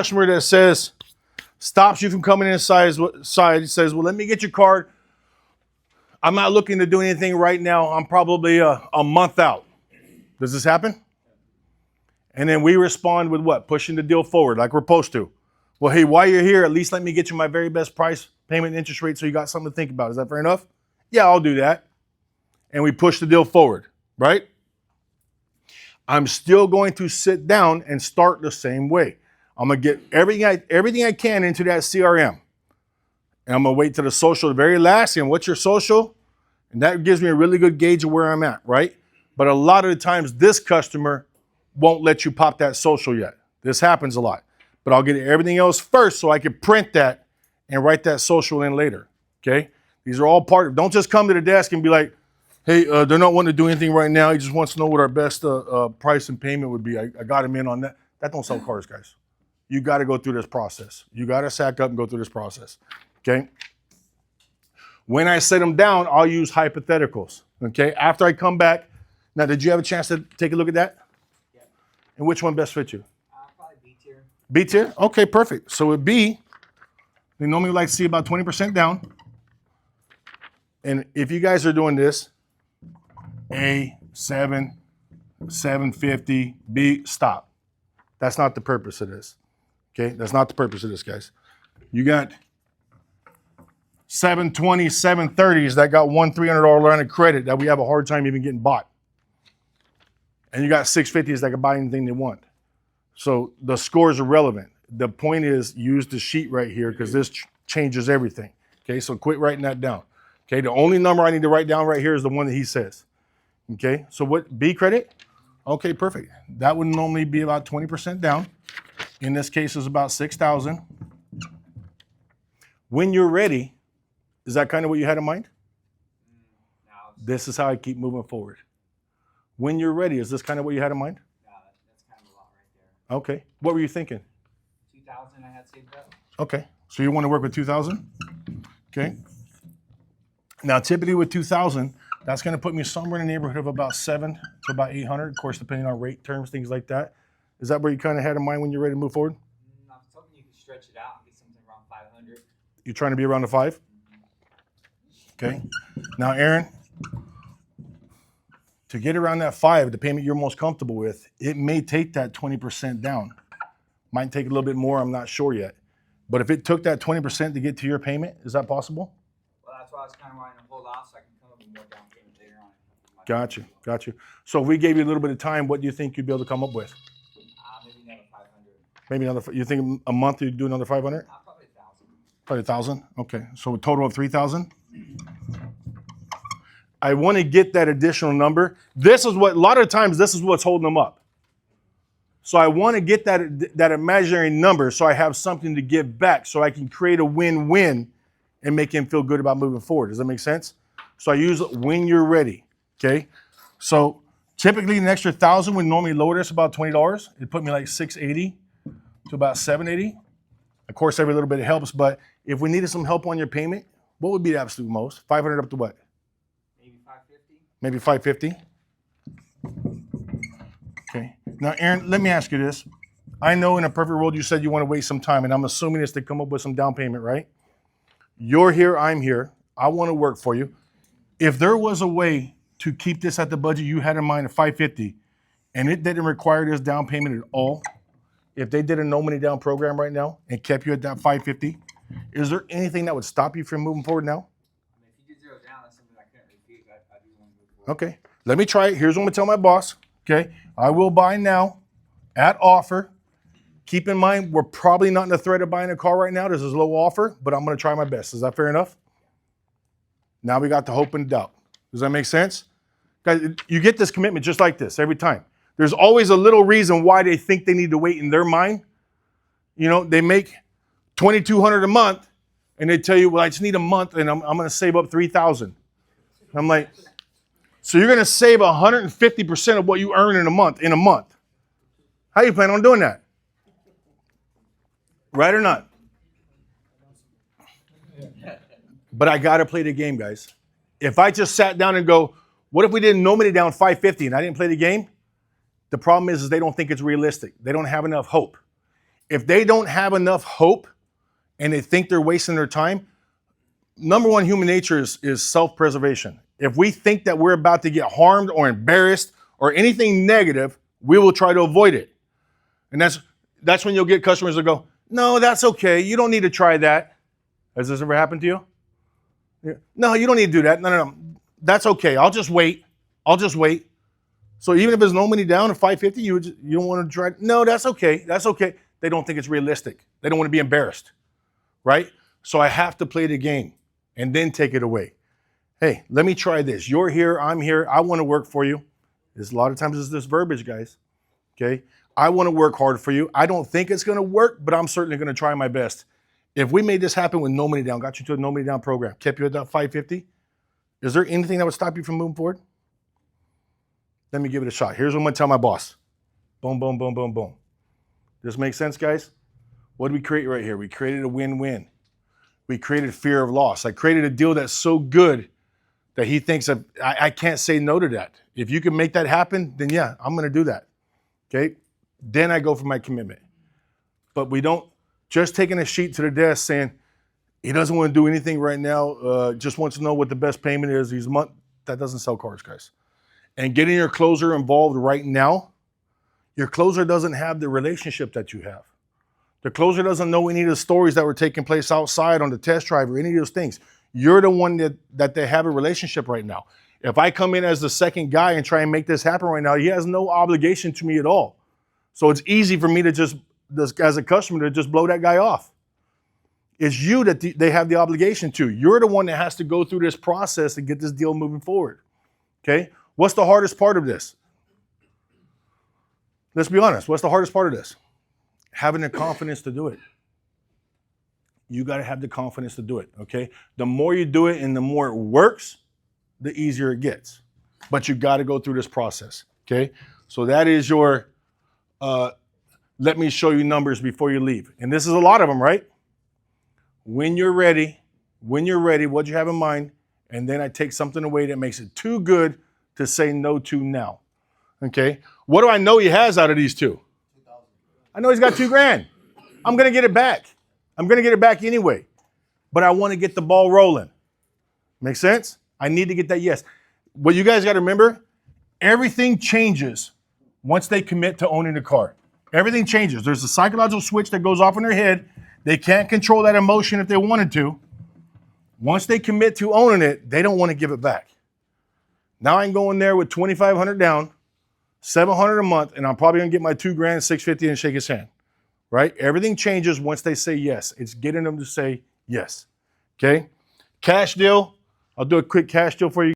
Customer that says, stops you from coming inside, says, well, let me get your card. I'm not looking to do anything right now. I'm probably a month out. Does this happen? And then we respond with what? Pushing the deal forward like we're supposed to. Well, hey, while you're here, at least let me get you my very best price, payment, and interest rate so you got something to think about. Is that fair enough? Yeah, I'll do that. And we push the deal forward, right? I'm still going to sit down and start the same way. I'm going to get everything I can into that CRM. And I'm going to wait to the social, the very last, and what's your social? And that gives me a really good gauge of where I'm at, right? But a lot of the times, this customer won't let you pop that social yet. This happens a lot. But I'll get everything else first so I can print that and write that social in later, okay? These are all part of, don't just come to the desk and be like, hey, they're not wanting to do anything right now. He just wants to know what our best price and payment would be. I got him in on that. That don't sell cars, guys. You got to go through this process. You got to sack up and go through this process, okay? When I set them down, I'll use hypotheticals, okay? After I come back, now, did you have a chance to take a look at that? Yeah. And which one best fits you? Probably B tier. B tier? Okay, perfect. So with B, we normally like to see about 20% down. And if you guys are doing this, A, 7, 750, B, stop. That's not the purpose of this. Okay, that's not the purpose of this, guys. You got 720, 730s that got one $300 line of credit that we have a hard time even getting bought. And you got 650s that can buy anything they want. So the scores are relevant. The point is, use the sheet right here because this changes everything. Okay, so quit writing that down. Okay, the only number I need to write down right here is the one that he says. Okay, so what, B credit? Okay, perfect. That would normally be about 20% down. In this case, it's about 6,000. When you're ready, is that kind of what you had in mind? No, This is how I keep moving forward. When you're ready, is this kind of what you had in mind? no, that's kind of a lot right there. Okay, what were you thinking? 2,000 I had saved up. Okay, so you want to work with 2,000? Okay. Now, typically with 2,000, that's going to put me somewhere in the neighborhood of about 7 to about 800, of course, depending on rate terms, things like that. Is that where you kind of had in mind when you're ready to move forward? I was hoping you could stretch it out and get something around 500. You're trying to be around the 5? Okay. Now, Aaron, to get around that 5, the payment you're most comfortable with, it may take that 20% down. Might take a little bit more, I'm not sure yet. But if it took that 20% to get to your payment, is that possible? Well, that's why I was kind of wanting to hold off so I can come up with more down payment later on. Got you, got you. So if we gave you a little bit of time, what do you think you'd be able to come up with? Maybe another 500. Maybe another, you think a month you'd do another 500? Probably 1,000. Probably 1,000? Okay, so a total of 3,000? I want to get that additional number. This is what, a lot of times, this is what's holding them up. So I want to get that imaginary number so I have something to give back so I can create a win-win and make him feel good about moving forward. Does that make sense? So I use when you're ready, okay? So typically an extra 1,000 would normally lower this about $20. It put me like 680 to about 780. Of course, every little bit helps, but if we needed some help on your payment, what would be the absolute most? 500 up to what? Maybe 550. Maybe 550? Okay. Now, Aaron, let me ask you this. I know in a perfect world you said you want to waste some time, and I'm assuming it's to come up with some down payment, right? You're here, I'm here. I want to work for you. If there was a way to keep this at the budget you had in mind of 550, and it didn't require this down payment at all, if they did a no money down program right now and kept you at that 550, is there anything that would stop you from moving forward now? I mean, if you did 0 down, that's something I couldn't refuse. I do want to move forward. Okay, let me try it. Here's what I'm gonna tell my boss, okay? I will buy now at offer. Keep in mind, we're probably not in the threat of buying a car right now. This is a low offer, but I'm gonna try my best. Is that fair enough? Now we got the hope and doubt. Does that make sense? Guys, you get this commitment just like this every time. There's always a little reason why they think they need to wait in their mind. You know, they make $2,200 a month and they tell you, well, I just need a month and I'm gonna save up $3,000. I'm like, so you're gonna save 150% of what you earn in a month. How you plan on doing that? Right or not? But I gotta play the game, guys. If I just sat down and go, what if we did no money down 550 and I didn't play the game? The problem is they don't think it's realistic. They don't have enough hope. if they don't have enough hope and they think they're wasting their time, number one, human nature is self-preservation. If we think that we're about to get harmed or embarrassed or anything negative, we will try to avoid it. And that's when you'll get customers that go, no, that's okay. You don't need to try that. Has this ever happened to you? Yeah. No, you don't need to do that. No. That's okay. I'll just wait. So even if there's no money down at 550, you don't want to try. No, that's okay. That's okay. They don't think it's realistic. They don't want to be embarrassed, right? So I have to play the game and then take it away. Hey, let me try this. You're here. I'm here. I want to work for you. There's a lot of times it's this verbiage, guys. Okay. I want to work hard for you. I don't think it's going to work, but I'm certainly going to try my best. If we made this happen with no money down, got you to a no money down program, kept you at that 550, is there anything that would stop you from moving forward? Let me give it a shot. Here's what I'm going to tell my boss. Boom, boom, boom, boom, boom. This makes sense, guys? What did we create right here? We created a win-win. We created fear of loss. I created a deal that's so good that he thinks I can't say no to that. If you can make that happen, then yeah, I'm going to do that. Okay? Then I go for my commitment. But we don't just taking a sheet to the desk saying he doesn't want to do anything right now, just wants to know what the best payment is. That doesn't sell cars, guys. And getting your closer involved right now, your closer doesn't have the relationship that you have. The closer doesn't know any of the stories that were taking place outside on the test drive or any of those things. You're the one that they have a relationship right now. If I come in as the second guy and try and make this happen right now, he has no obligation to me at all. So it's easy for me to just, as a customer, to just blow that guy off. It's you that they have the obligation to. You're the one that has to go through this process and get this deal moving forward. Okay? What's the hardest part of this? Let's be honest. What's the hardest part of this? Having the confidence to do it. You got to have the confidence to do it, okay? The more you do it and the more it works, the easier it gets. But you got to go through this process, okay? So that is your, let me show you numbers before you leave. And this is a lot of them, right? When you're ready, what you have in mind, and then I take something away that makes it too good to say no to now, okay? What do I know he has out of these two? I know he's got $2,000. I'm going to get it back. I'm going to get it back anyway. But I want to get the ball rolling. Make sense? I need to get that yes. What you guys got to remember, everything changes once they commit to owning the car. Everything changes. There's a psychological switch that goes off in their head. They can't control that emotion if they wanted to. Once they commit to owning it, they don't want to give it back. Now I can go in there with $2,500 down, $700 a month, and I'm probably gonna get my $2,000, $650, and shake his hand, right? Everything changes once they say yes. It's getting them to say yes, okay? Cash deal, I'll do a quick cash deal for you.